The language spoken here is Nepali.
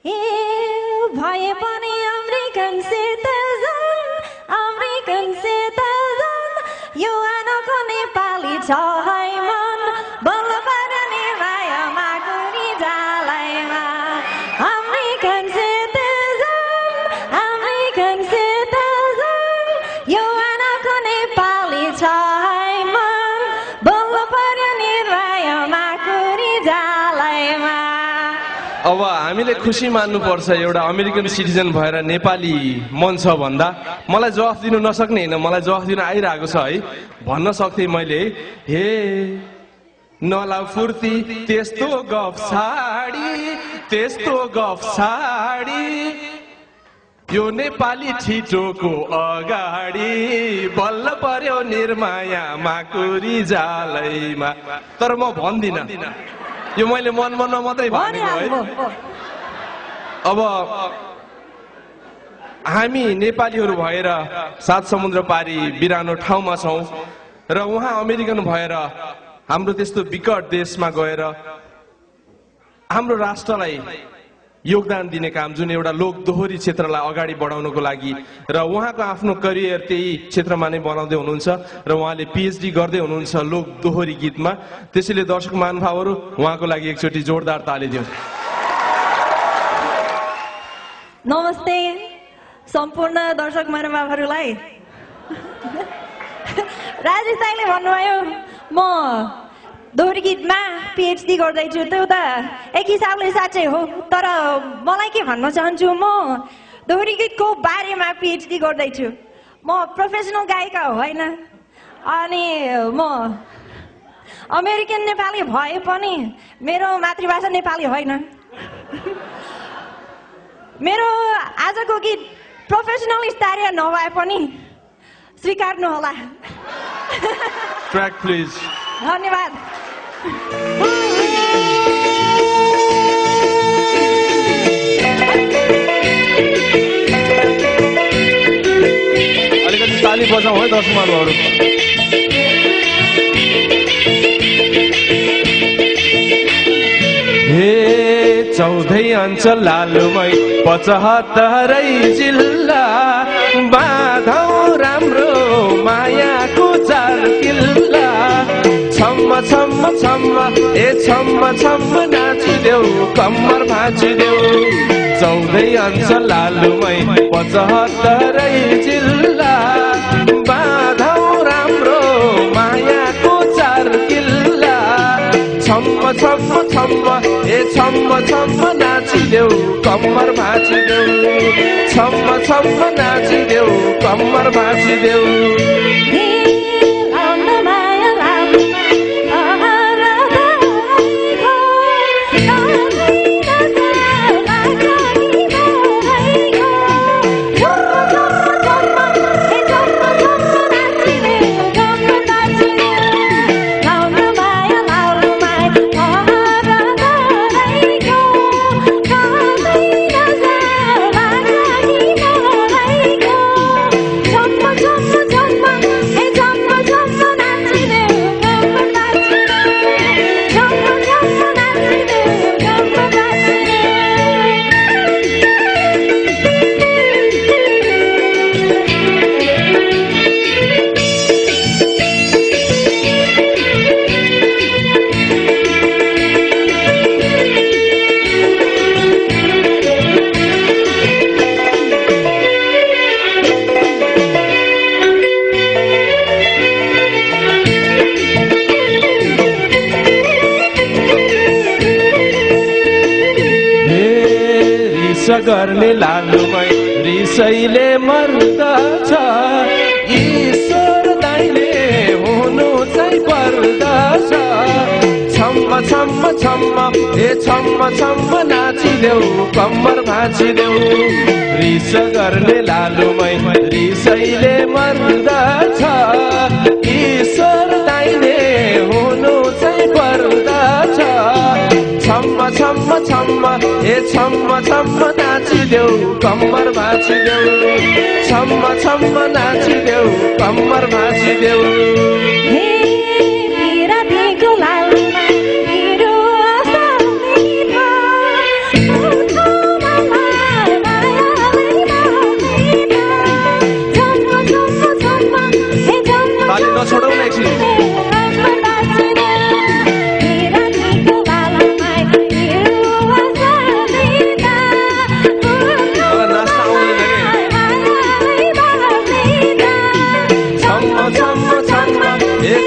ए भए पनि अमेरिकन सिटिजन यो आनको नेपाली छ है मन बल्ल पर्यो नि मायामा कुनी जालैमा अमेरिकन सिटिजन यो आनको नेपाली छ है मन बल्ल पर्यो नि मायामा कुनी जालैमा। अब हामीले खुसी मान्नुपर्छ एउटा अमेरिकन सिटिजन भएर नेपाली मन छ भन्दा। मलाई जवाफ दिनु नसक्ने होइन, मलाई जवाफ दिन आइरहेको छ है। भन्न सक्थे मैले हे नला फुर्ती त्यस्तो गफ छाडी यो नेपाली छिटोको अगाडि बल्ल पर्यो निर्माया माकुरी जालैमा। तर म भन्दिनँ, यो मैले मनमा मात्रै भनेको है। अब हामी नेपालीहरू भएर सात समुद्र पारी बिरानो ठाउँमा छौँ र उहाँ अमेरिकन भएर हाम्रो त्यस्तो विकट देशमा गएर हाम्रो राष्ट्रलाई योगदान दिने काम, जुन एउटा लोक दोहोरी क्षेत्रलाई अगाडि बढाउनको लागि, र उहाँको आफ्नो करियर त्यही क्षेत्रमा नै बनाउँदै हुनुहुन्छ र उहाँले पिएचडी गर्दै हुनुहुन्छ लोक दोहोरी गीतमा। त्यसैले दर्शक महानुभावहरू उहाँको लागि एकचोटि जोरदार ताली दिउँ। नमस्ते सम्पूर्ण दर्शक महानुभावहरूलाई। राजेश दाइले भन्नुभयो म दोहोरी गीतमा पिएचडी गर्दैछु, त्यो त एक हिसाबले साँच्चै हो। तर मलाई के भन्न चाहन्छु, म दोहोरी गीतको बारेमा पिएचडी गर्दैछु। म प्रोफेसनल गायिका होइन, अनि म अमेरिकन नेपाली भए पनि मेरो मातृभाषा नेपाली होइन। मेरो आजको गीत प्रोफेसनल स्तरीय नभए पनि स्वीकार्नुहोला। Track please. धन्यवाद। अलिकति ताली बजाउँ है दर्शक महानुभावहरू। हे 14 अञ्चल लालुमै 75 जिल्ला बाधौ राम्रो मायाको 4 किल्ला छम्म छम्म छम्म ए छम्म छम्म नाचिदेऊ कम्मर भाँचिदेऊ 14 अञ्चल लालुमै 75 जिल्ला बाधौ राम्रो मायाको 4 किल्ला छम्म छम्म छम्म ए छम्म छम्म नाचिदेऊ कम्मर भाँचिदेऊ छम्म छम्म नाचिदेऊ कम्मर भाँचिदेऊ। गर्ने लालुमै रिसैले मर्दछ ईश्वर दाइले हुनु चाहिँ पर्दछ छम्म छम्म छम्म ए छम्म छम्म नाचिदेऊ कम्मर भाँचिदेऊ रिस गर्ने लालुमै रिसैले मर्दछ ईश्वर दाइले हुनु चाहिँ पर्दछ छम्म छम्म छम्म ए छम्म छम्म नाचिदेऊ कम्मर भाँचिदेऊ छम्म छम्म नाचिदेऊ कम्मर भाँचिदेऊ। लालुमा ए